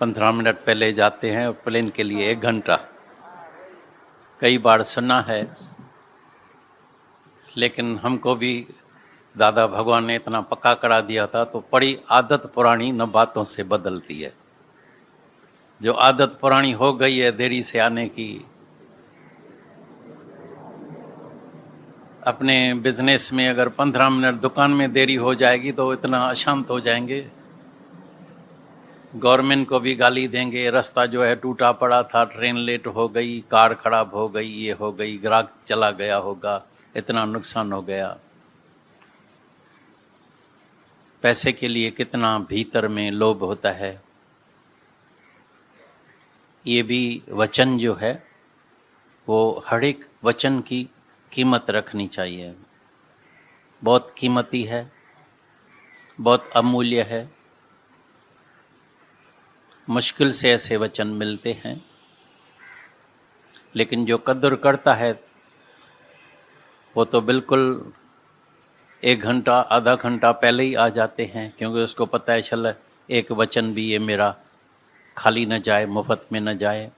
15 minute पहले जाते हैं और प्लेन के लिए 1 घंटा। कई बार सुना है, लेकिन हमको भी दादा भगवान ने इतना पक्का करा दिया था, तो पड़ी आदत पुरानी न बातों से बदलती है। जो आदत पुरानी हो गई है देरी से आने की, अपने बिजनेस में अगर 15 मिनट दुकान में देरी हो जाएगी तो इतना अशांत हो जाएंगे, गवर्नमेंट को भी गाली देंगे। रास्ता जो है टूटा पड़ा था, ट्रेन लेट हो गई, कार खराब हो गई, ये हो गई, ग्राहक चला गया होगा, इतना नुकसान हो गया। पैसे के लिए कितना भीतर में लोभ होता है। ये भी वचन जो है वो हर एक वचन की कीमत रखनी चाहिए। बहुत कीमती है, बहुत अमूल्य है। मुश्किल से ऐसे वचन मिलते हैं, लेकिन जो कद्र करता है वो तो बिल्कुल 1 घंटा आधा घंटा पहले ही आ जाते हैं, क्योंकि उसको पता है चल एक वचन भी ये मेरा खाली न जाए, मुफ्त में न जाए।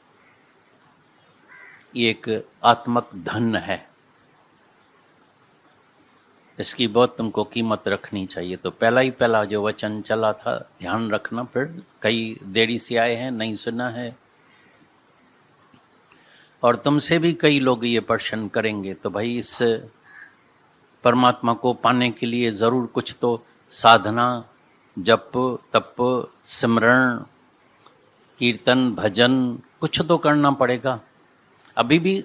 ये एक आत्मक धन है, इसकी बहुत तुमको कीमत रखनी चाहिए। तो पहला जो वचन चला था ध्यान रखना। फिर कई देरी से आए हैं, नहीं सुना है, और तुमसे भी कई लोग ये प्रश्न करेंगे। तो भाई इस परमात्मा को पाने के लिए जरूर कुछ तो साधना, जप तप, सिमरण, कीर्तन, भजन कुछ तो करना पड़ेगा। अभी भी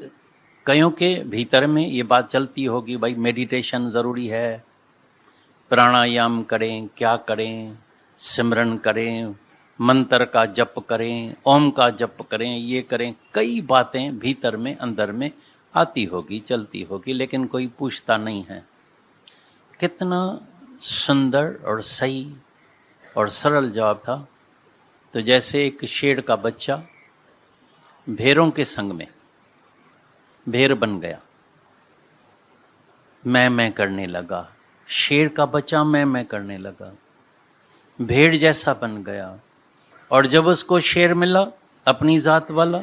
कईयों के भीतर में ये बात चलती होगी, भाई मेडिटेशन ज़रूरी है, प्राणायाम करें, क्या करें, सिमरन करें, मंत्र का जप करें, ओम का जप करें, ये करें। कई बातें भीतर में अंदर में आती होगी, चलती होगी, लेकिन कोई पूछता नहीं है। कितना सुंदर और सही और सरल जवाब था। तो जैसे एक शेर का बच्चा भेड़ों के संग में भेड़ बन गया, मैं करने लगा। शेर का बच्चा मैं करने लगा, भेड़ जैसा बन गया। और जब उसको शेर मिला अपनी जात वाला,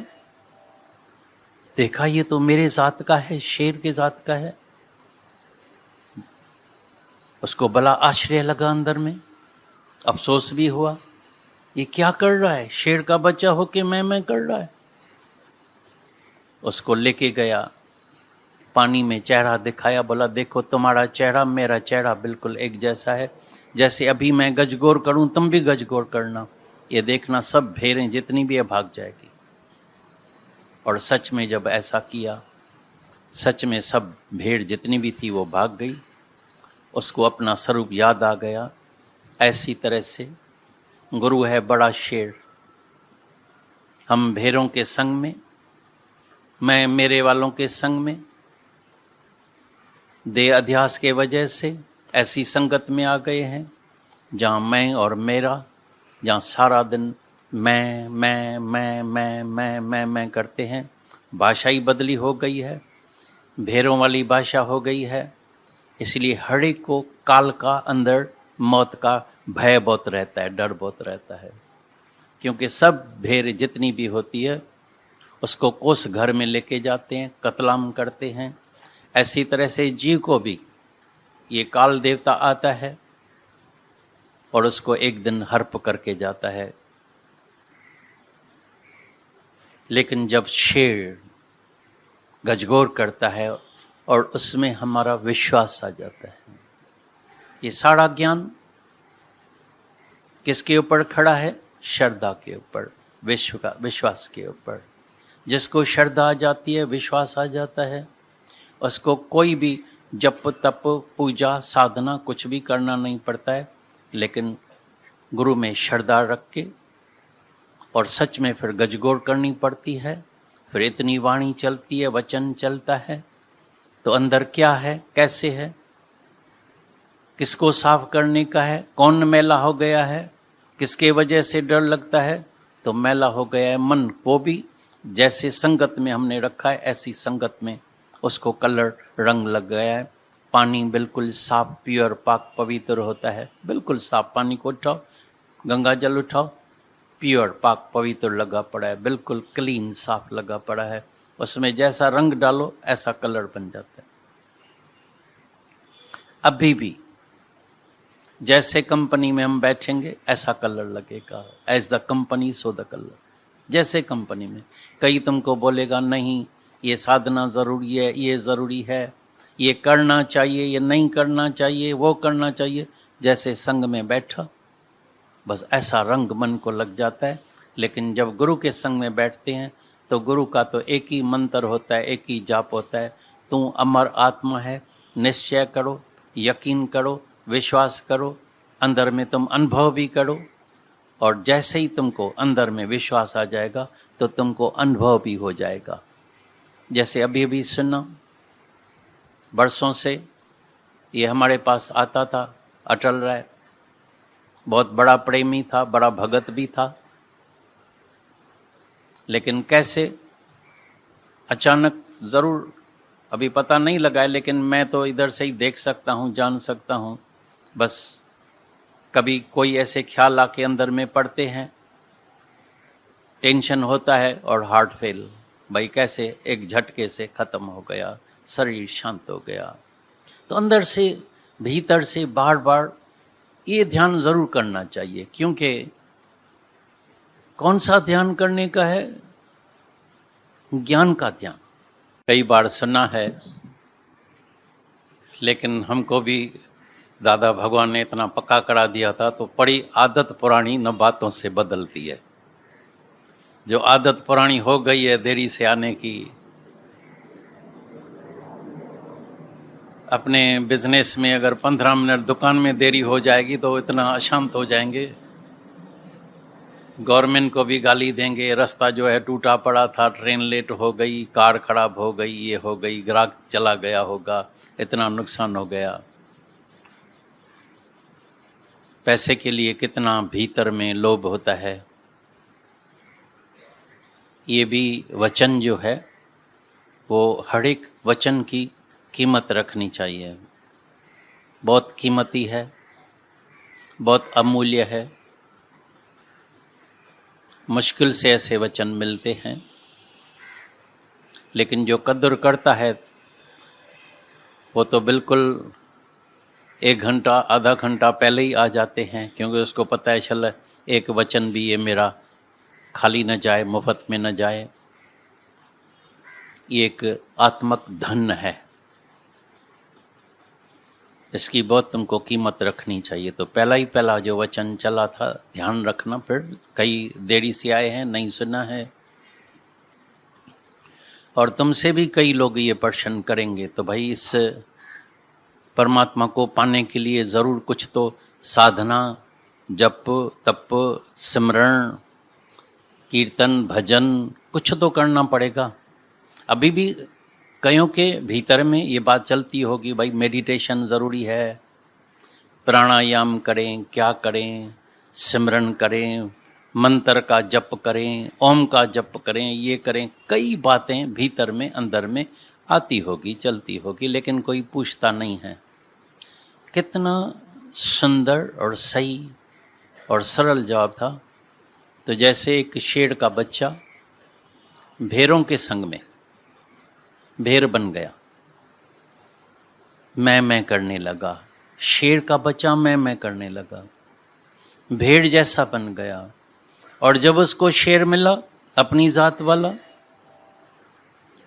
देखा ये तो मेरे जात का है, शेर के जात का है। उसको बड़ा आश्चर्य लगा, अंदर में अफसोस भी हुआ, ये क्या कर रहा है, शेर का बच्चा होके मैं कर रहा है। उसको लेके गया, पानी में चेहरा दिखाया, बोला देखो तुम्हारा चेहरा मेरा चेहरा बिल्कुल एक जैसा है, जैसे अभी मैं गजगोर करूं तुम भी गजगोर करना, ये देखना सब भेड़ें जितनी भी है भाग जाएगी। और सच में जब ऐसा किया, सच में सब भेड़ जितनी भी थी वो भाग गई। उसको अपना स्वरूप याद आ गया। ऐसी तरह से गुरु है बड़ा शेर। हम भेड़ों के संग में, मैं मेरे वालों के संग में, देह अध्यास के वजह से ऐसी संगत में आ गए हैं जहाँ मैं और मेरा, जहाँ सारा दिन मैं करते हैं। भाषा ही बदली हो गई है, भेड़ों वाली भाषा हो गई है। इसलिए हर एक को काल का अंदर मौत का भय बहुत रहता है, डर बहुत रहता है, क्योंकि सब भेड़ जितनी भी होती है उसको कोस घर में लेके जाते हैं, कत्लाम करते हैं। ऐसी तरह से जीव को भी ये काल देवता आता है और उसको एक दिन हर्प करके जाता है। लेकिन जब शेर गजगोर करता है और उसमें हमारा विश्वास आ जाता है, ये सारा ज्ञान किसके ऊपर खड़ा है? श्रद्धा के ऊपर, विश्वास के ऊपर। जिसको श्रद्धा आ जाती है, विश्वास आ जाता है, उसको कोई भी जप तप पूजा साधना कुछ भी करना नहीं पड़ता है, लेकिन गुरु में श्रद्धा रख के और सच में फिर गजगोर करनी पड़ती है। फिर इतनी वाणी चलती है, वचन चलता है, तो अंदर क्या है, कैसे है, किसको साफ करने का है, कौन मैला हो गया है, किसके वजह से डर लगता है, तो मैला हो गया है मन को भी। जैसे संगत में हमने रखा है, ऐसी संगत में उसको कलर रंग लग गया है। पानी बिल्कुल साफ प्योर पाक पवित्र होता है, बिल्कुल साफ पानी को उठाओ, गंगा जल उठाओ, प्योर पाक पवित्र लगा पड़ा है, बिल्कुल क्लीन साफ लगा पड़ा है। उसमें जैसा रंग डालो ऐसा कलर बन जाता है। अभी भी जैसे कंपनी में हम बैठेंगे ऐसा कलर लगेगा। As the company so the colour. जैसे कंपनी में कई तुमको बोलेगा नहीं ये साधना जरूरी है, ये जरूरी है, ये करना चाहिए, ये नहीं करना चाहिए, वो करना चाहिए। जैसे संग में बैठा बस ऐसा रंग मन को लग जाता है। लेकिन जब गुरु के संग में बैठते हैं तो गुरु का तो एक ही मंत्र होता है, एक ही जाप होता है, तू अमर आत्मा है। निश्चय करो, यकीन करो, विश्वास करो, अंदर में तुम अनुभव भी करो। और जैसे ही तुमको अंदर में विश्वास आ जाएगा तो तुमको अनुभव भी हो जाएगा। जैसे अभी अभी सुना, बरसों से ये हमारे पास आता था अटल राय, बहुत बड़ा प्रेमी था, बड़ा भगत भी था। लेकिन कैसे अचानक, जरूर अभी पता नहीं लगा है, लेकिन मैं तो इधर से ही देख सकता हूँ, जान सकता हूँ। बस कभी कोई ऐसे ख्याल आके अंदर में पड़ते हैं, टेंशन होता है और हार्ट फेल, भाई कैसे एक झटके से खत्म हो गया, शरीर शांत हो गया। तो अंदर से भीतर से बार बार ये ध्यान जरूर करना चाहिए। क्योंकि कौन सा ध्यान करने का है? ज्ञान का ध्यान। कई बार सुना है, लेकिन हमको भी दादा भगवान ने इतना पक्का करा दिया था, तो पड़ी आदत पुरानी न बातों से बदलती है। जो आदत पुरानी हो गई है देरी से आने की, अपने बिजनेस में अगर 15 मिनट दुकान में देरी हो जाएगी तो इतना अशांत हो जाएंगे, गवर्नमेंट को भी गाली देंगे, रास्ता जो है टूटा पड़ा था, ट्रेन लेट हो गई, कार खराब हो गई, ये हो गई, ग्राहक चला गया होगा, इतना नुकसान हो गया। पैसे के लिए कितना भीतर में लोभ होता है। ये भी वचन जो है वो हर एक वचन की कीमत रखनी चाहिए। बहुत कीमती है, बहुत अमूल्य है। मुश्किल से ऐसे वचन मिलते हैं, लेकिन जो कद्र करता है वो तो बिल्कुल 1 घंटा आधा घंटा पहले ही आ जाते हैं, क्योंकि उसको पता है चल एक वचन भी ये मेरा खाली न जाए, मुफ्त में न जाए। ये एक आत्मक धन है, इसकी बहुत तुमको कीमत रखनी चाहिए। तो पहला जो वचन चला था ध्यान रखना। फिर कई देरी से आए हैं, नहीं सुना है, और तुमसे भी कई लोग ये प्रश्न करेंगे। तो भाई इस परमात्मा को पाने के लिए ज़रूर कुछ तो साधना, जप, तप, सिमरण, कीर्तन, भजन कुछ तो करना पड़ेगा। अभी भी कईयों के भीतर में ये बात चलती होगी, भाई मेडिटेशन ज़रूरी है, प्राणायाम करें, क्या करें, सिमरन करें, मंत्र का जप करें, ओम का जप करें, ये करें। कई बातें भीतर में अंदर में आती होगी, चलती होगी, लेकिन कोई पूछता नहीं है। कितना सुंदर और सही और सरल जवाब था। तो जैसे एक शेर का बच्चा भेड़ों के संग में भेड़ बन गया, मैं करने लगा। शेर का बच्चा मैं करने लगा, भेड़ जैसा बन गया। और जब उसको शेर मिला अपनी जात वाला,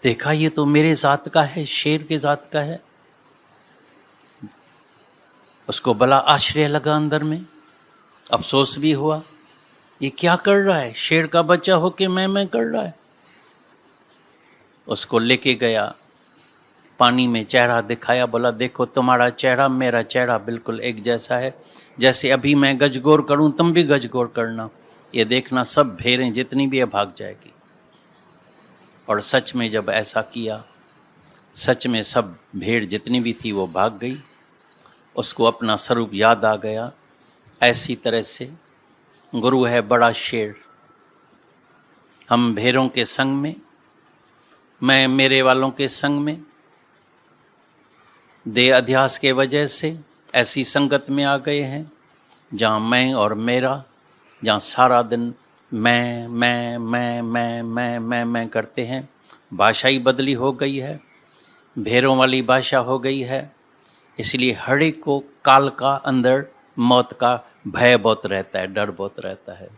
देखा ये तो मेरे जात का है, शेर के जात का है। उसको बड़ा आश्चर्य लगा, अंदर में अफसोस भी हुआ, ये क्या कर रहा है, शेर का बच्चा होके मैं कर रहा है। उसको लेके गया, पानी में चेहरा दिखाया, बोला देखो तुम्हारा चेहरा मेरा चेहरा बिल्कुल एक जैसा है, जैसे अभी मैं गजगोर करूं तुम भी गजगोर करना, ये देखना सब भेड़ें जितनी भी है भाग जाएगी। और सच में जब ऐसा किया, सच में सब भेड़ जितनी भी थी वो भाग गई। उसको अपना स्वरूप याद आ गया। ऐसी तरह से गुरु है बड़ा शेर, हम भेड़ों के संग में, मैं मेरे वालों के संग में, देह अध्यास के वजह से ऐसी संगत में आ गए हैं जहाँ मैं और मेरा, जहाँ सारा दिन मैं करते हैं। भाषा ही बदली हो गई है, भेड़ों वाली भाषा हो गई है। इसलिए हर एक को काल का अंदर मौत का भय बहुत रहता है, डर बहुत रहता है,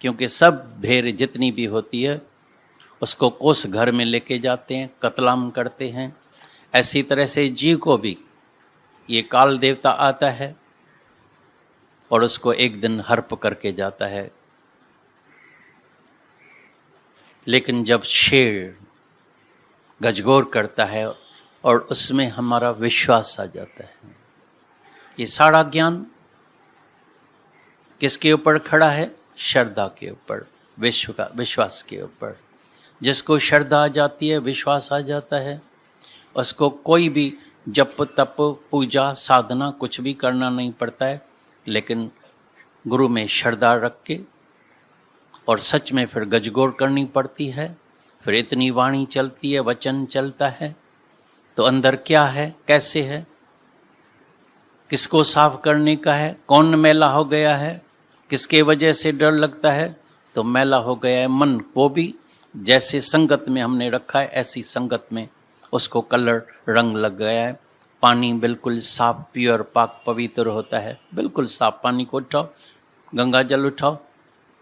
क्योंकि सब भेड़ जितनी भी होती है उसको कोस घर में लेके जाते हैं, कत्लाम करते हैं। ऐसी तरह से जीव को भी ये काल देवता आता है और उसको एक दिन हर्प करके जाता है। लेकिन जब शेर गजगोर करता है और उसमें हमारा विश्वास आ जाता है, ये सारा ज्ञान किसके ऊपर खड़ा है? श्रद्धा के ऊपर, विश्वास के ऊपर। जिसको श्रद्धा आ जाती है, विश्वास आ जाता है, उसको कोई भी जप तप पूजा साधना कुछ भी करना नहीं पड़ता है, लेकिन गुरु में श्रद्धा रख के और सच में फिर गजगोर करनी पड़ती है। फिर इतनी वाणी चलती है, वचन चलता है, तो अंदर क्या है, कैसे है, किसको साफ करने का है, कौन मैला हो गया है, किसके वजह से डर लगता है, तो मैला हो गया है मन को भी। जैसे संगत में हमने रखा है, ऐसी संगत में उसको कलर रंग लग गया है। पानी बिल्कुल साफ प्योर पाक पवित्र होता है, बिल्कुल साफ पानी को उठाओ, गंगा जल उठाओ,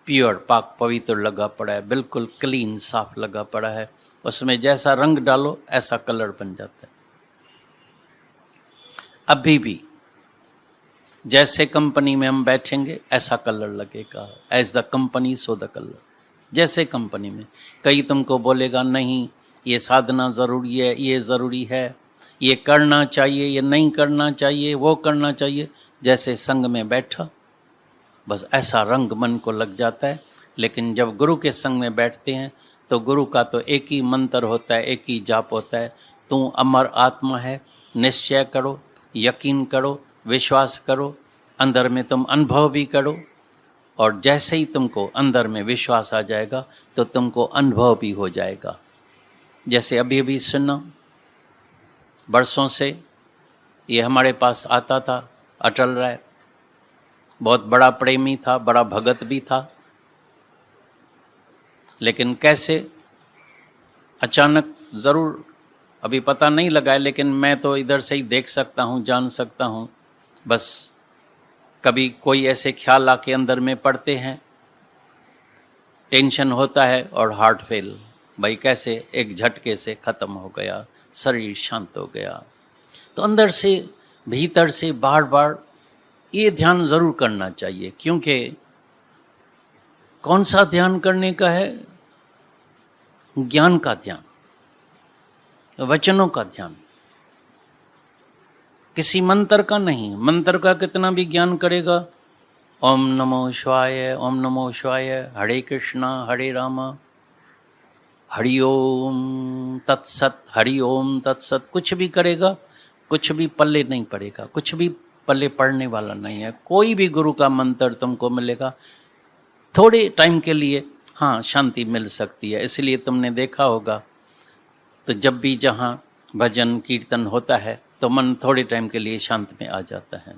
प्योर पाक पवित्र लगा पड़ा है, बिल्कुल क्लीन साफ लगा पड़ा है। उसमें जैसा रंग डालो ऐसा कलर बन जाता है। अभी भी जैसे कंपनी में हम बैठेंगे ऐसा कलर लगेगा, as the company so the colour. जैसे कंपनी में कई तुमको बोलेगा नहीं ये साधना ज़रूरी है, ये ज़रूरी है, ये करना चाहिए, ये नहीं करना चाहिए, वो करना चाहिए, जैसे संग में बैठा बस ऐसा रंग मन को लग जाता है। लेकिन जब गुरु के संग में बैठते हैं तो गुरु का तो एक ही मंत्र होता है, एक ही जाप होता है, तू अमर आत्मा है, निश्चय करो, यकीन करो, विश्वास करो, अंदर में तुम अनुभव भी करो। और जैसे ही तुमको अंदर में विश्वास आ जाएगा तो तुमको अनुभव भी हो जाएगा। जैसे अभी अभी सुना, बरसों से ये हमारे पास आता था अटल राय, बहुत बड़ा प्रेमी था, बड़ा भगत भी था, लेकिन कैसे अचानक, ज़रूर अभी पता नहीं लगा है, लेकिन मैं तो इधर से ही देख सकता हूँ, जान सकता हूँ। बस कभी कोई ऐसे ख्याल आके अंदर में पड़ते हैं, टेंशन होता है और हार्ट फेल, भाई कैसे एक झटके से ख़त्म हो गया, शरीर शांत हो गया। तो अंदर से भीतर से बार बार ये ध्यान ज़रूर करना चाहिए, क्योंकि कौन सा ध्यान करने का है? ज्ञान का ध्यान, वचनों का ध्यान, किसी मंत्र का नहीं। मंत्र का कितना भी ज्ञान करेगा, ओम नमो शिवाय, ओम नमो शिवाय, हरे कृष्णा हरे राम, हरि ओम तत्सत, हरि ओम तत्सत, कुछ भी करेगा, कुछ भी पल्ले नहीं पड़ेगा, कुछ भी पल्ले पड़ने वाला नहीं है। कोई भी गुरु का मंत्र तुमको मिलेगा, थोड़े टाइम के लिए हाँ शांति मिल सकती है। इसलिए तुमने देखा होगा तो जब भी जहाँ भजन कीर्तन होता है तो मन थोड़े टाइम के लिए शांत में आ जाता है,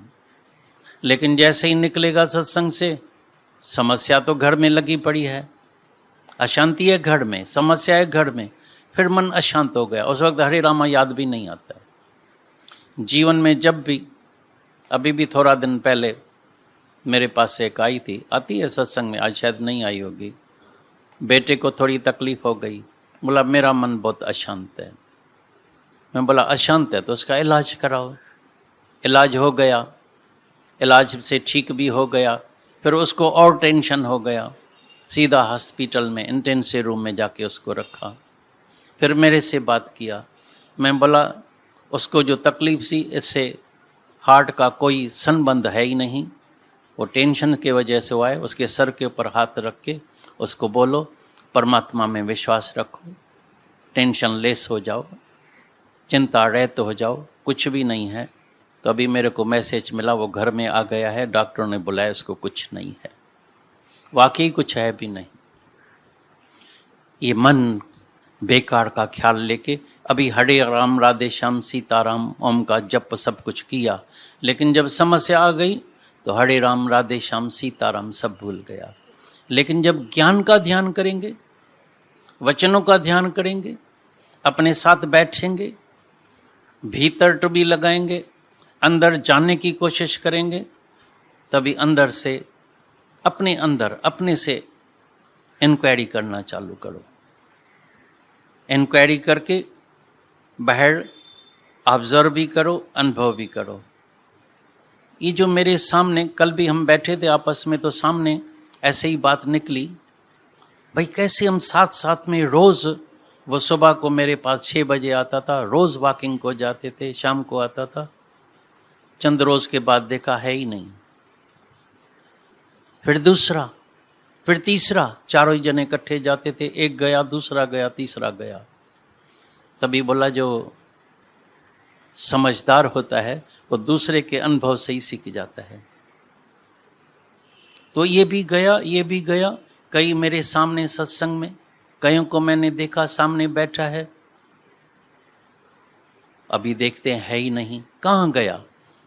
लेकिन जैसे ही निकलेगा सत्संग से, समस्या तो घर में लगी पड़ी है, अशांति है घर में, समस्या है घर में, फिर मन अशांत हो गया। उस वक्त हरे रामा याद भी नहीं आता है। जीवन में जब भी, अभी भी थोड़ा दिन पहले मेरे पास एक आई थी, आती है सत्संग में, आज शायद नहीं आई होगी, बेटे को थोड़ी तकलीफ हो गई, बोला मेरा मन बहुत अशांत है। मैं बोला अशांत है तो उसका इलाज कराओ। इलाज हो गया, इलाज से ठीक भी हो गया, फिर उसको और टेंशन हो गया, सीधा हॉस्पिटल में इंटेंसिव रूम में जाके उसको रखा। फिर मेरे से बात किया, मैं बोला उसको जो तकलीफ सी, इससे हार्ट का कोई संबंध है ही नहीं, वो टेंशन के वजह से हुआ है। उसके सर के ऊपर हाथ रख के उसको बोलो परमात्मा में विश्वास रखो, टेंशन लेस हो जाओ, चिंता रहित हो जाओ, कुछ भी नहीं है। तो अभी मेरे को मैसेज मिला, वो घर में आ गया है, डॉक्टरों ने बुलाया, उसको कुछ नहीं है, वाकई कुछ है भी नहीं। ये मन बेकार का ख्याल लेके अभी हरे राम राधे श्याम सीताराम ओम का जप सब कुछ किया, लेकिन जब समस्या आ गई तो हरे राम राधे श्याम सीताराम सब भूल गया। लेकिन जब ज्ञान का ध्यान करेंगे, वचनों का ध्यान करेंगे, अपने साथ बैठेंगे, भीतर टुबी लगाएंगे, अंदर जाने की कोशिश करेंगे, तभी अंदर से अपने से इंक्वायरी करना चालू करो। इंक्वायरी करके बाहर ऑब्जर्व भी करो, अनुभव भी करो। ये जो मेरे सामने, कल भी हम बैठे थे आपस में, तो सामने ऐसे ही बात निकली, भाई कैसे हम साथ साथ में रोज, वो सुबह को मेरे पास 6 बजे आता था, रोज वॉकिंग को जाते थे, शाम को आता था, चंद रोज के बाद देखा है ही नहीं। फिर दूसरा, फिर तीसरा, चारों जने इकट्ठे जाते थे, एक गया, दूसरा गया, तीसरा गया। तभी बोला जो समझदार होता है वो दूसरे के अनुभव से ही सीख जाता है। तो ये भी गया, ये भी गया, कई मेरे सामने सत्संग में, कईयों को मैंने देखा सामने बैठा है, अभी देखते हैं है ही नहीं, कहाँ गया?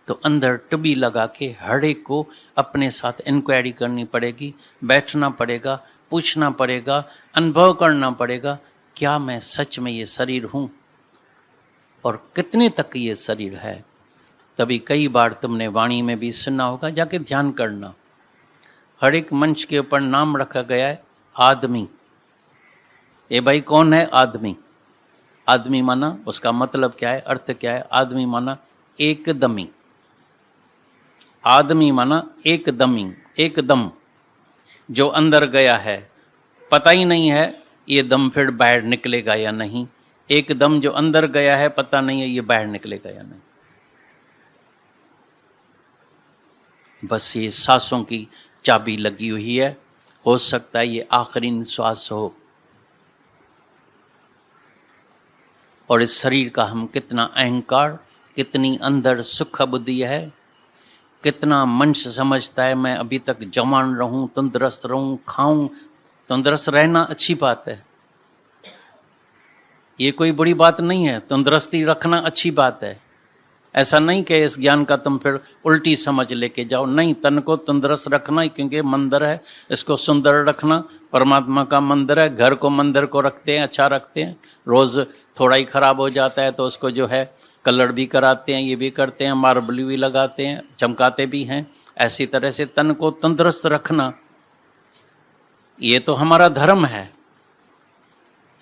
तो अंदर टुबी लगा के हर एक को अपने साथ इंक्वायरी करनी पड़ेगी, बैठना पड़ेगा, पूछना पड़ेगा, अनुभव करना पड़ेगा, क्या मैं सच में ये शरीर हूँ और कितने तक ये शरीर है। तभी कई बार तुमने वाणी में भी सुना होगा, जाके ध्यान करना, हर एक मंच के ऊपर नाम रखा गया है आदमी। ये भाई कौन है? आदमी। आदमी माना उसका मतलब क्या है, अर्थ क्या है? आदमी माना एकदमी। आदमी माना एकदमी, एकदम, जो अंदर गया है, पता ही नहीं है ये दम फिर बाहर निकलेगा या नहीं। एकदम जो अंदर गया है, पता नहीं है ये बाहर निकलेगा या नहीं। बस ये सांसों की चाबी लगी हुई है, हो सकता है ये आखिरी निश्वास हो। और इस शरीर का हम कितना अहंकार, कितनी अंदर सुख बुद्धि है, कितना मनुष्य समझता है मैं अभी तक जवान रहूं, तंदुरुस्त रहूं, खाऊं। तंदुरुस्त रहना अच्छी बात है, ये कोई बुरी बात नहीं है, तंदुरुस्ती रखना अच्छी बात है। ऐसा नहीं कि इस ज्ञान का तुम फिर उल्टी समझ लेके जाओ, नहीं, तन को तंदुरुस्त रखना ही, क्योंकि मंदिर है, इसको सुंदर रखना, परमात्मा का मंदिर है, घर को मंदिर को रखते हैं, अच्छा रखते हैं, रोज थोड़ा ही खराब हो जाता है तो उसको जो है कलर भी कराते हैं, ये भी करते हैं, मार्बल भी लगाते हैं, चमकाते भी हैं। ऐसी तरह से तन को तंदुरुस्त रखना ये तो हमारा धर्म है,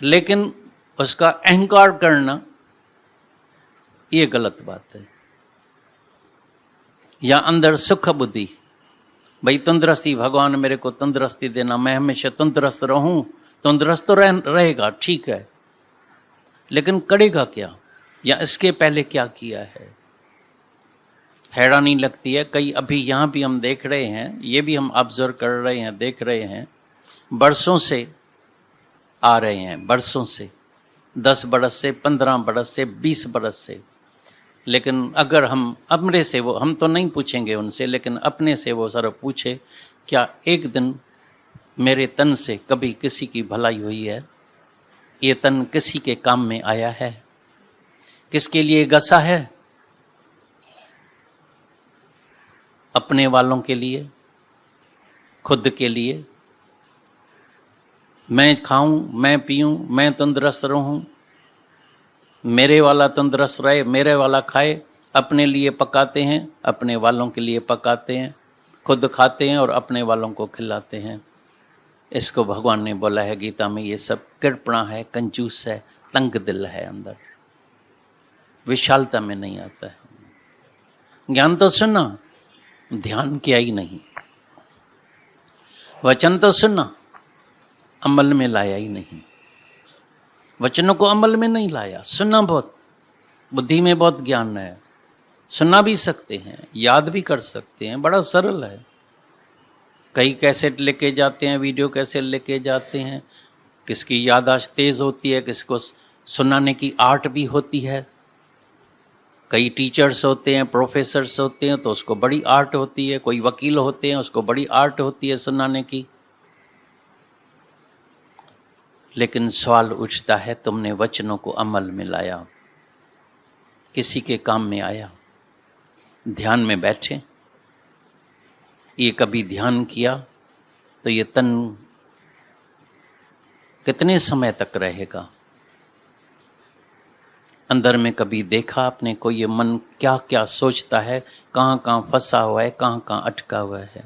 लेकिन उसका अहंकार करना ये गलत बात है। या अंदर सुख बुद्धि, भाई तंदुरुस्ती, भगवान मेरे को तंदुरुस्ती देना, मैं हमेशा तंदुरुस्त रहूं, तंदुरुस्त तो रहेगा, ठीक है, लेकिन करेगा क्या, या इसके पहले क्या किया है? हैरानी लगती है, कई अभी यहाँ भी हम देख रहे हैं, ये भी हम ऑब्जर्व कर रहे हैं, देख रहे हैं, बरसों से आ रहे हैं, बरसों से, 10 बरस से, 15 बरस से, 20 बरस से, लेकिन अगर हम अपने से, वो हम तो नहीं पूछेंगे उनसे, लेकिन अपने से वो सर पूछे, क्या एक दिन मेरे तन से कभी किसी की भलाई हुई है? ये तन किसी के काम में आया है? किसके लिए घसा है? अपने वालों के लिए, खुद के लिए? मैं खाऊं, मैं पीऊं, मैं तंदुरुस्त रहूं, मेरे वाला तंदुरुस्त रहे, मेरे वाला खाए, अपने लिए पकाते हैं, अपने वालों के लिए पकाते हैं, खुद खाते हैं और अपने वालों को खिलाते हैं। इसको भगवान ने बोला है गीता में, ये सब कृपणा है, कंजूस है, तंग दिल है, अंदर विशालता में नहीं आता है। ज्ञान तो सुना, ध्यान किया ही नहीं, वचन तो सुना, अमल में लाया ही नहीं, वचनों को अमल में नहीं लाया। सुना बहुत, बुद्धि में बहुत ज्ञान है, सुना भी सकते हैं, याद भी कर सकते हैं, बड़ा सरल है। कई कैसेट लेके जाते हैं, वीडियो कैसेट लेके जाते हैं, किसकी याददाश्त तेज होती है, किसको सुनाने की आर्ट भी होती है। कई टीचर्स होते हैं, प्रोफेसर्स होते हैं, तो उसको बड़ी आर्ट होती है। कोई वकील होते हैं, उसको बड़ी आर्ट होती है सुनाने की। लेकिन सवाल उठता है, तुमने वचनों को अमल में लाया, किसी के काम में आया? ध्यान में बैठे, ये कभी ध्यान किया तो ये तन कितने समय तक रहेगा? अंदर में कभी देखा आपने कोई ये मन क्या क्या सोचता है, कहाँ कहाँ फंसा हुआ है, कहाँ कहाँ अटका हुआ है,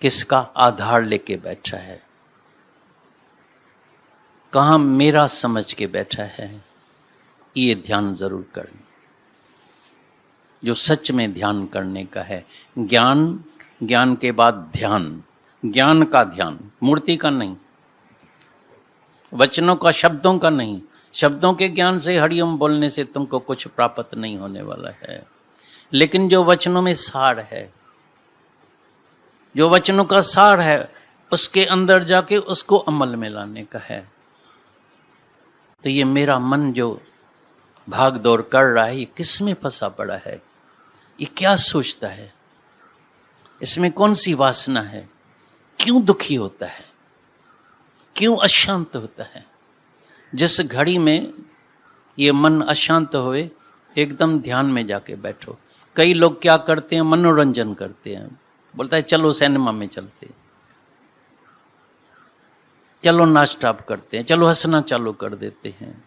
किसका आधार लेके बैठा है, कहाँ मेरा समझ के बैठा है? ये ध्यान जरूर करना, जो सच में ध्यान करने का है। ज्ञान, ज्ञान के बाद ध्यान, ज्ञान का ध्यान, मूर्ति का नहीं, वचनों का, शब्दों का नहीं। शब्दों के ज्ञान से, हरिओम बोलने से तुमको कुछ प्राप्त नहीं होने वाला है, लेकिन जो वचनों में सार है, जो वचनों का सार है, उसके अंदर जाके उसको अमल में लाने का है। तो ये मेरा मन जो भाग दौड़ कर रहा है, ये किस में फंसा पड़ा है? ये क्या सोचता है? इसमें कौन सी वासना है? क्यों दुखी होता है? क्यों अशांत होता है? जिस घड़ी में ये मन अशांत होए, एकदम ध्यान में जाके बैठो। कई लोग क्या करते हैं, मनोरंजन करते हैं। बोलता है चलो सिनेमा में चलते हैं, चलो नाश्ता करते हैं, चलो हंसना चालू कर देते हैं,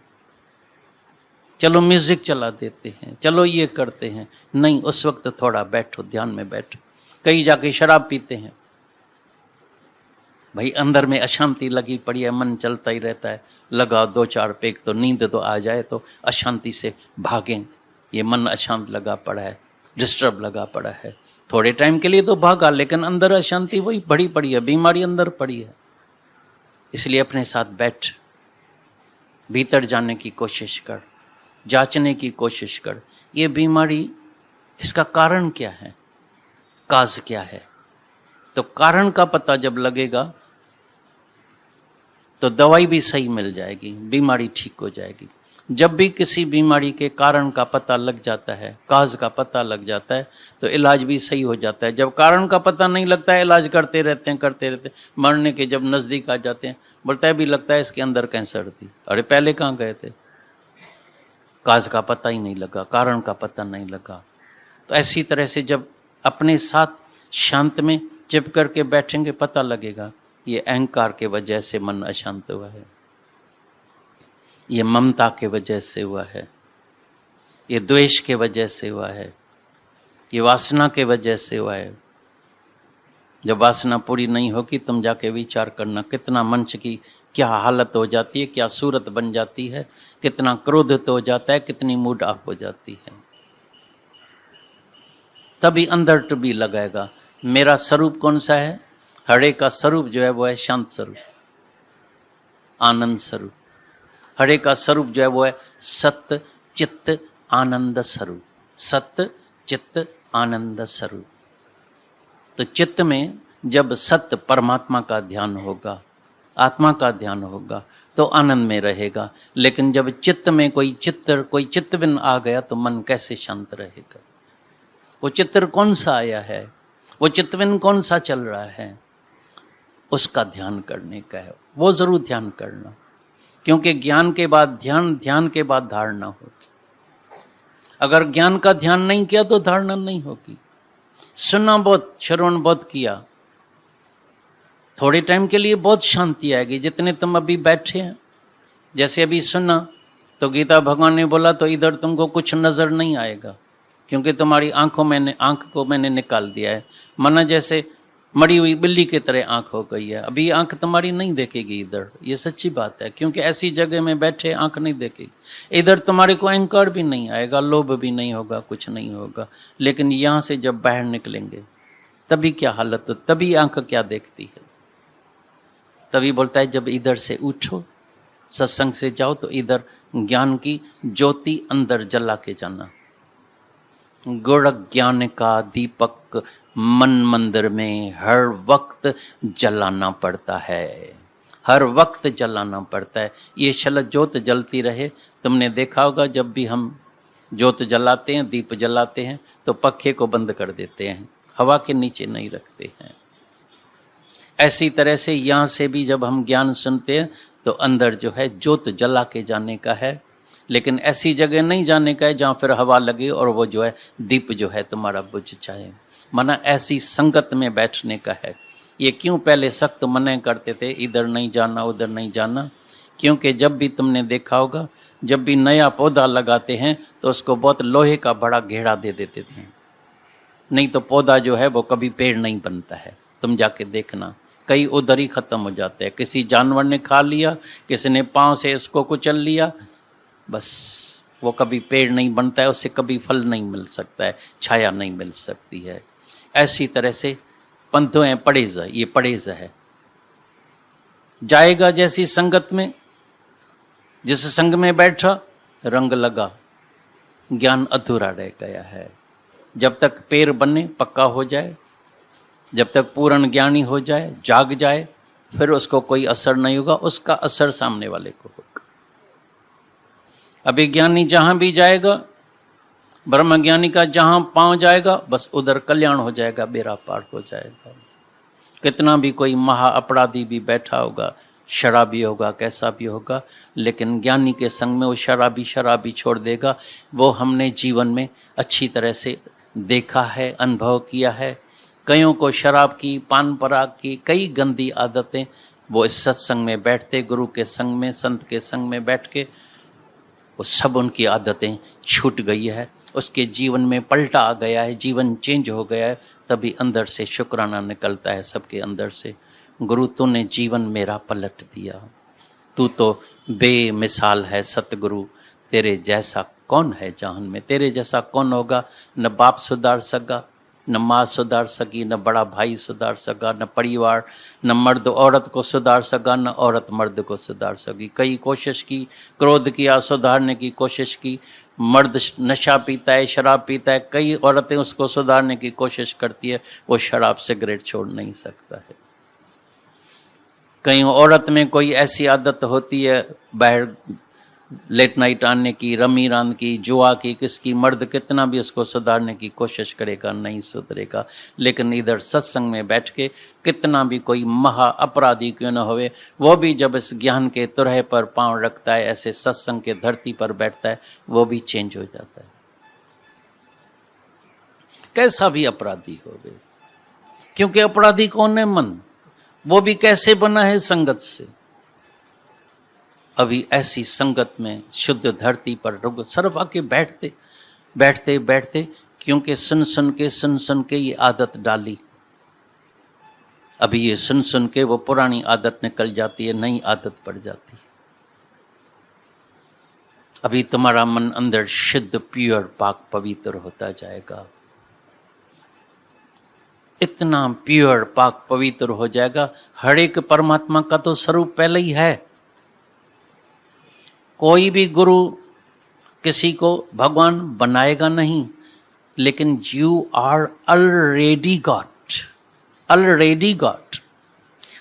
चलो म्यूजिक चला देते हैं, चलो ये करते हैं। नहीं, उस वक्त थोड़ा बैठो, ध्यान में बैठो। कहीं जाके शराब पीते हैं, भाई अंदर में अशांति लगी पड़ी है, मन चलता ही रहता है, लगा 2-4 पेग तो नींद तो आ जाए तो अशांति से भागें। ये मन अशांत लगा पड़ा है, डिस्टर्ब लगा पड़ा है, थोड़े टाइम के लिए तो भागा, लेकिन अंदर अशांति वही बड़ी पड़ी है, बीमारी अंदर पड़ी है। इसलिए अपने साथ बैठ, भीतर जाने की कोशिश कर, जांचने की कोशिश कर। ये बीमारी, इसका कारण क्या है, काज क्या है? तो कारण का पता जब लगेगा तो दवाई भी सही मिल जाएगी, बीमारी ठीक हो जाएगी। जब भी किसी बीमारी के कारण का पता लग जाता है, काज का पता लग जाता है, तो इलाज भी सही हो जाता है। जब कारण का पता नहीं लगता है, इलाज करते रहते हैं, मरने के जब नज़दीक आ जाते हैं, बोलता है भी लगता है इसके अंदर कैंसर थी। अरे पहले कहाँ गए थे? काज का पता ही नहीं लगा, कारण का पता नहीं लगा। तो ऐसी तरह से जब अपने साथ शांत में चिप करके बैठेंगे, पता लगेगा ये अहंकार के वजह से मन अशांत हुआ है, ये ममता के वजह से हुआ है, ये द्वेष के वजह से हुआ है, ये वासना के वजह से हुआ है। जब वासना पूरी नहीं होगी, तुम जाके विचार करना कितना मंच की क्या हालत हो जाती है, क्या सूरत बन जाती है, कितना क्रोधित हो जाता है, कितनी मूड ऑफ हो जाती है। तभी अंदर टुबी लगाएगा, मेरा स्वरूप कौन सा है? हरे का स्वरूप जो है वो है शांत स्वरूप, आनंद स्वरूप। हरे का स्वरूप जो है वो है सत्य चित्त आनंद स्वरूप, सत्य चित्त आनंद स्वरूप। तो चित्त में जब सत्य परमात्मा का ध्यान होगा, आत्मा का ध्यान होगा, तो आनंद में रहेगा। लेकिन जब चित्त में कोई चित्तविन आ गया, तो मन कैसे शांत रहेगा? वो चित्र कौन सा आया है, वो चित्तविन कौन सा चल रहा है, उसका ध्यान करने का है। वो जरूर ध्यान करना, क्योंकि ज्ञान के बाद ध्यान, ध्यान के बाद धारणा होगी। अगर ज्ञान का ध्यान नहीं किया तो धारणा नहीं होगी। सुना बहुत, श्रवण बहुत किया, थोड़े टाइम के लिए बहुत शांति आएगी, जितने तुम अभी बैठे हैं। जैसे अभी सुना तो गीता भगवान ने बोला, तो इधर तुमको कुछ नजर नहीं आएगा, क्योंकि तुम्हारी आंख को मैंने निकाल दिया है। माना जैसे मरी हुई बिल्ली की तरह आंख हो गई है, अभी आंख तुम्हारी नहीं देखेगी इधर। ये सच्ची बात है, क्योंकि ऐसी जगह में बैठे आंख नहीं देखेगी। इधर तुम्हारे को अहंकार भी नहीं आएगा, लोभ भी नहीं होगा, कुछ नहीं होगा। लेकिन यहाँ से जब बाहर निकलेंगे, तभी क्या हालत हो, तभी आंख क्या देखती है। तभी बोलता है जब इधर से उठो, सत्संग से जाओ, तो इधर ज्ञान की ज्योति अंदर जला के जाना। गुण ज्ञान का दीपक मन मंदिर में हर वक्त जलाना पड़ता है, हर वक्त जलाना पड़ता है। ये शल ज्योत जलती रहे। तुमने देखा होगा, जब भी हम ज्योत जलाते हैं, दीप जलाते हैं, तो पखे को बंद कर देते हैं, हवा के नीचे नहीं रखते हैं। ऐसी तरह से यहाँ से भी जब हम ज्ञान सुनते हैं, तो अंदर जो है ज्योत जला के जाने का है। लेकिन ऐसी जगह नहीं जाने का है जहाँ फिर हवा लगे और वो जो है दीप जो है तुम्हारा बुझ जाए। माना ऐसी संगत में बैठने का है। ये क्यों पहले सख्त मना करते थे, इधर नहीं जाना उधर नहीं जाना, क्योंकि जब भी तुमने देखा होगा जब भी नया पौधा लगाते हैं तो उसको बहुत लोहे का बड़ा घेरा दे देते थे, नहीं तो पौधा जो है वो कभी पेड़ नहीं बनता है। तुम जाके देखना कई उधर ही खत्म हो जाते हैं। किसी जानवर ने खा लिया, किसी ने पांव से इसको कुचल लिया, बस वो कभी पेड़ नहीं बनता है, उससे कभी फल नहीं मिल सकता है, छाया नहीं मिल सकती है। ऐसी तरह से पंथों है पड़ेज, ये पड़ेज है। जाएगा जैसी संगत में, जिस संग में बैठा रंग लगा, ज्ञान अधूरा रह गया है। जब तक पैर बने पक्का हो जाए, जब तक पूर्ण ज्ञानी हो जाए, जाग जाए, फिर उसको कोई असर नहीं होगा, उसका असर सामने वाले को होगा। अभी ज्ञानी जहां भी जाएगा, ब्रह्म ज्ञानी का जहां पांव जाएगा, बस उधर कल्याण हो जाएगा, बेड़ा पार हो जाएगा। कितना भी कोई महा अपराधी भी बैठा होगा, शराबी होगा, कैसा भी होगा, लेकिन ज्ञानी के संग में वो शराबी छोड़ देगा। वो हमने जीवन में अच्छी तरह से देखा है, अनुभव किया है। कईयों को शराब की, पान पराग की कई गंदी आदतें, वो इस सत्संग में बैठते, गुरु के संग में, संत के संग में बैठ के वो सब उनकी आदतें छूट गई है, उसके जीवन में पलटा आ गया है, जीवन चेंज हो गया है। तभी अंदर से शुक्राना निकलता है सबके अंदर से, गुरु तूने जीवन मेरा पलट दिया, तू तो बेमिसाल है सतगुरु, तेरे जैसा कौन है जहान में, तेरे जैसा कौन होगा। न बाप सुधार सका, न माँ सुधार सकी, न बड़ा भाई सुधार सका, न परिवार, न मर्द औरत को सुधार सका, न औरत मर्द को सुधार सकी। कई कोशिश की, क्रोध किया, सुधारने की कोशिश की, मर्द नशा पीता है, शराब पीता है, कई औरतें उसको सुधारने की कोशिश करती है, वो शराब सिगरेट छोड़ नहीं सकता है। कई औरत में कोई ऐसी आदत होती है बाहर लेट नाइट आने की, रमी रान की, जुआ की, किसकी, मर्द कितना भी उसको सुधारने की कोशिश करेगा नहीं सुधरेगा। लेकिन इधर सत्संग में बैठ के कितना भी कोई महा अपराधी क्यों न होवे, वो भी जब इस ज्ञान के तुरहे पर पांव रखता है, ऐसे सत्संग के धरती पर बैठता है, वो भी चेंज हो जाता है। कैसा भी अपराधी होवे, क्योंकि अपराधी कौन है? मन। वो भी कैसे बना है? संगत से। अभी ऐसी संगत में शुद्ध धरती पर रुक सर्व आके बैठते बैठते बैठते, क्योंकि सुन सुन के ये आदत डाली। अभी ये सुन के वो पुरानी आदत निकल जाती है, नई आदत पड़ जाती है। अभी तुम्हारा मन अंदर शुद्ध, प्योर, पाक पवित्र होता जाएगा। इतना प्योर, पाक पवित्र हो जाएगा। हर एक परमात्मा का तो स्वरूप पहले ही है। कोई भी गुरु किसी को भगवान बनाएगा नहीं, लेकिन you are already god, already god.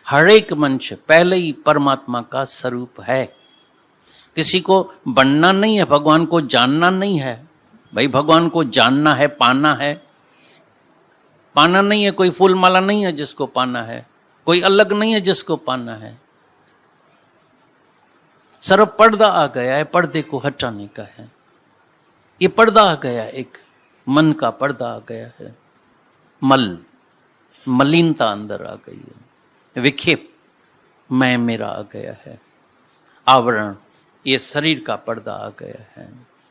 हर एक मनुष्य पहले ही परमात्मा का स्वरूप है। किसी को बनना नहीं है, भगवान को जानना नहीं है। भाई भगवान को जानना है, पाना है, पाना नहीं है। कोई फूल माला नहीं है जिसको पाना है, कोई अलग नहीं है जिसको पाना है। सर्व पर्दा आ गया है, पर्दे को हटाने का है। ये पर्दा आ गया है, एक मन का पर्दा आ गया है। मलिनता अंदर आ गई है, विक्षेप मैं मेरा आ गया है, आवरण, ये शरीर का पर्दा आ गया है।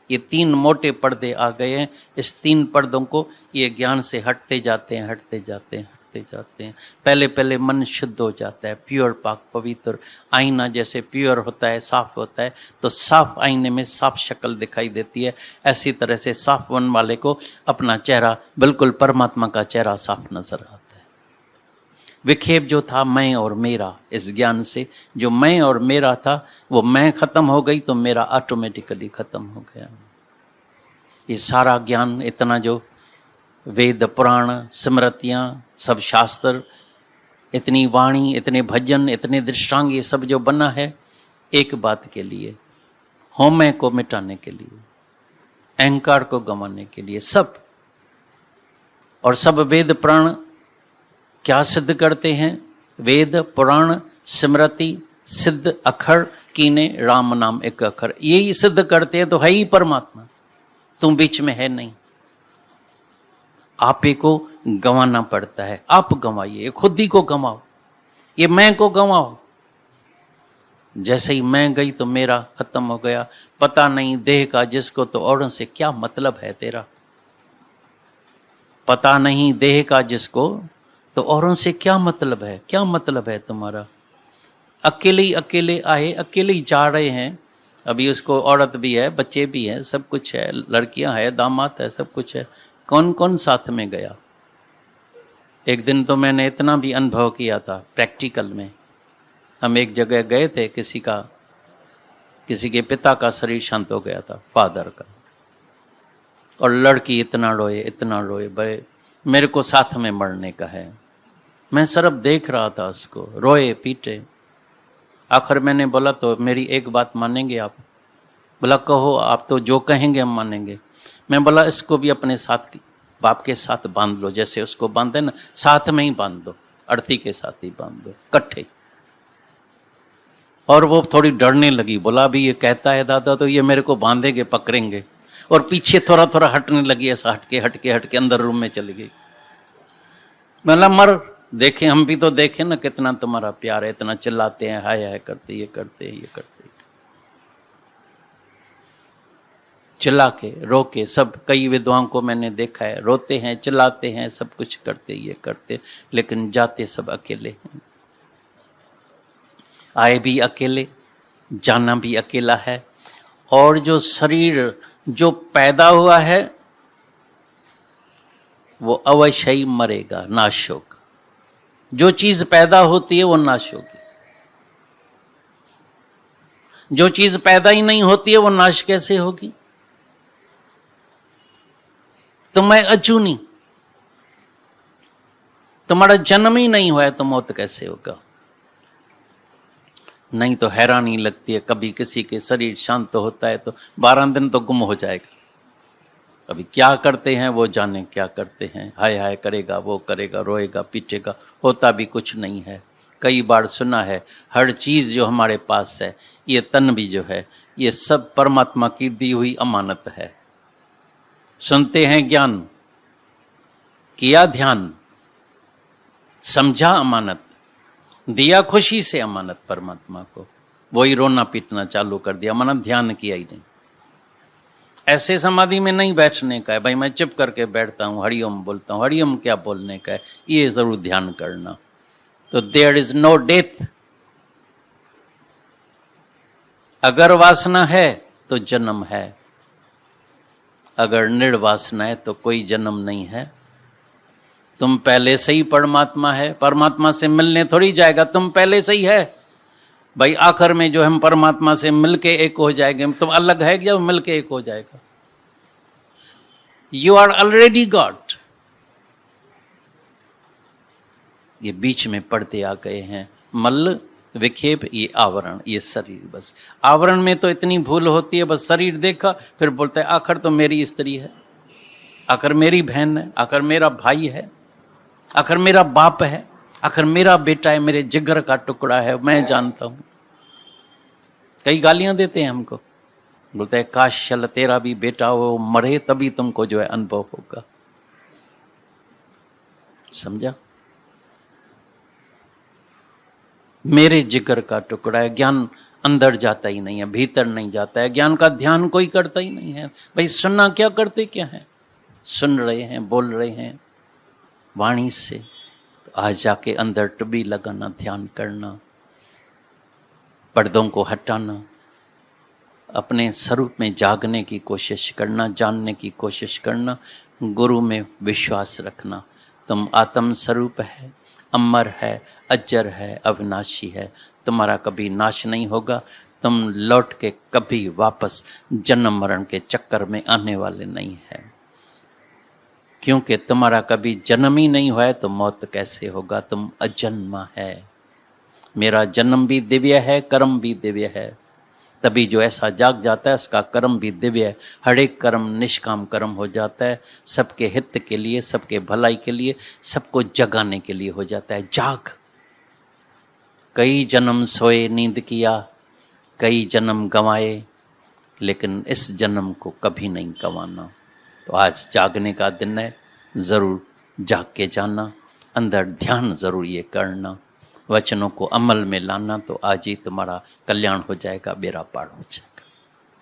ये तीन मोटे पर्दे आ गए हैं। इस तीन पर्दों को ये ज्ञान से हटते जाते हैं, हटते जाते हैं, हटते जाते हैं। पहले पहले मन शुद्ध हो जाता है, प्योर, पाक, पवित्र। आईना जैसे प्योर होता है, साफ होता है, तो साफ आईने में साफ शक्ल दिखाई देती है। ऐसी तरह से साफ मन वाले को अपना चेहरा बिल्कुल परमात्मा का चेहरा साफ नजर आता है। विक्षेप जो था मैं और मेरा, इस ज्ञान से जो मैं और मेरा था, वो मैं खत्म हो गई तो मेरा ऑटोमेटिकली खत्म हो गया। ये सारा ज्ञान, इतना जो वेद, पुराण, स्मृतियाँ, सब शास्त्र, इतनी वाणी, इतने भजन, इतने दृष्टांग, ये सब जो बना है एक बात के लिए, होमय को मिटाने के लिए, अहंकार को गंवाने के लिए, सब। और सब वेद पुराण क्या सिद्ध करते हैं? वेद, पुराण, स्मृति, सिद्ध अखर कीने राम नाम एक अखर, यही सिद्ध करते हैं तो है ही परमात्मा, तुम बीच में है नहीं। आपे को गंवाना पड़ता है, आप गंवाइए, खुद ही को गंवाओ, ये मैं को गंवाओ। जैसे ही मैं गई तो मेरा खत्म हो गया। पता नहीं देह का जिसको तो औरों से क्या मतलब है तेरा, पता नहीं देह का जिसको तो औरों से क्या मतलब है, क्या मतलब है तुम्हारा। अकेले ही अकेले आए, अकेले ही जा रहे हैं। अभी उसको औरत भी है, बच्चे भी हैं, सब कुछ है, लड़कियां है, दामाद है, सब कुछ है, कौन कौन साथ में गया। एक दिन तो मैंने इतना भी अनुभव किया था प्रैक्टिकल में। हम एक जगह गए थे, किसी के पिता का शरीर शांत हो गया था, फादर का, और लड़की इतना रोए, बड़े मेरे को साथ में मरने का है। मैं सिर्फ देख रहा था उसको, रोए पीटे। आखिर मैंने बोला तो मेरी एक बात मानेंगे आप? बोला कहो, आप तो जो कहेंगे हम मानेंगे। मैं बोला इसको भी अपने साथ बाप के साथ बांध लो, जैसे उसको बांधे ना, साथ में ही बांध दो, अर्थी के साथ ही बांध दो, इकट्ठे। और वो थोड़ी डरने लगी, बोला अभी ये कहता है दादा तो ये मेरे को बांधेंगे, पकड़ेंगे। और पीछे थोड़ा थोड़ा हटने लगी, ऐसा हटके अंदर रूम में चली गई। मतलब मर, देखे हम भी तो देखे ना कितना तुम्हारा प्यार है, इतना चिल्लाते हैं, हाय हाय करते, ये करते। चिल्ला के रो के सब, कई विधवाओं को मैंने देखा है, रोते हैं, चिल्लाते हैं, सब कुछ करते, ये करते, लेकिन जाते सब अकेले हैं। आए भी अकेले, जाना भी अकेला है। और जो शरीर जो पैदा हुआ है वो अवश्य ही मरेगा, नाश होगा। जो चीज पैदा होती है वो नाश होगी, जो चीज पैदा ही नहीं होती है वो नाश कैसे होगी। तो मैं अजूनी, तुम्हारा जन्म ही नहीं हुआ है तो मौत कैसे होगा। नहीं तो हैरानी लगती है, कभी किसी के शरीर शांत होता है तो 12 दिन तो गुम हो जाएगा। अभी क्या करते हैं वो जाने, क्या करते हैं, हाय हाय करेगा, वो करेगा, रोएगा पीटेगा, होता भी कुछ नहीं है। कई बार सुना है, हर चीज जो हमारे पास है, ये तन भी जो है, ये सब परमात्मा की दी हुई अमानत है। सुनते हैं ज्ञान, किया ध्यान, समझा अमानत, दिया खुशी से अमानत परमात्मा को, वही रोना पीटना चालू कर दिया, अमानत ध्यान किया ही नहीं। ऐसे समाधि में नहीं बैठने का है भाई, मैं चुप करके बैठता हूँ, हरिओम बोलता हूँ, हरिओम क्या बोलने का है, ये जरूर ध्यान करना। तो देयर इज नो डेथ। अगर वासना है तो जन्म है, अगर निर्वासना है तो कोई जन्म नहीं है। तुम पहले से ही परमात्मा है, परमात्मा से मिलने थोड़ी जाएगा, तुम पहले से ही है भाई। आखिर में जो हम परमात्मा से मिलके एक हो जाएंगे, तुम अलग है क्या, मिलके एक हो जाएगा। You are already god. ये बीच में पर्दे आ गए हैं, मल्ल विक्षेप, ये आवरण, ये शरीर। बस आवरण में तो इतनी भूल होती है, बस शरीर देखा फिर बोलता है आखिर तो मेरी स्त्री है, आखिर मेरी बहन है, आखिर मेरा भाई है, आखिर मेरा बाप है, आखिर मेरा बेटा है, मेरे जिगर का टुकड़ा है, मैं जानता हूं। कई गालियां देते हैं हमको, बोलते हैं काश चल तेरा भी बेटा हो, मरे तभी तुमको जो है अनुभव होगा। समझा? मेरे जिगर का टुकड़ा है। ज्ञान अंदर जाता ही नहीं है, भीतर नहीं जाता है, ज्ञान का ध्यान कोई करता ही नहीं है। भाई सुनना क्या, करते क्या है, सुन रहे हैं, बोल रहे हैं वाणी से, तो आज जाके अंदर टुबी लगाना, ध्यान करना, पर्दों को हटाना, अपने स्वरूप में जागने की कोशिश करना, जानने की कोशिश करना, गुरु में विश्वास रखना। तुम आत्म स्वरूप है, अमर है, अजर है, अविनाशी है, तुम्हारा कभी नाश नहीं होगा। तुम लौट के कभी वापस जन्म मरण के चक्कर में आने वाले नहीं है, क्योंकि तुम्हारा कभी जन्म ही नहीं हुआ है तो मौत कैसे होगा। तुम अजन्मा है। मेरा जन्म भी दिव्य है, कर्म भी दिव्य है। तभी जो ऐसा जाग जाता है उसका कर्म भी दिव्य है। हर एक कर्म निष्काम कर्म हो जाता है, सबके हित के लिए, सबके भलाई के लिए, सबको जगाने के लिए हो जाता है। जाग, कई जन्म सोए नींद किया, कई जन्म गंवाए, लेकिन इस जन्म को कभी नहीं गंवाना। तो आज जागने का दिन है, ज़रूर जाग के जाना, अंदर ध्यान ज़रूर ये करना, वचनों को अमल में लाना, तो आज ही तुम्हारा कल्याण हो जाएगा, बेड़ा पार हो जाए।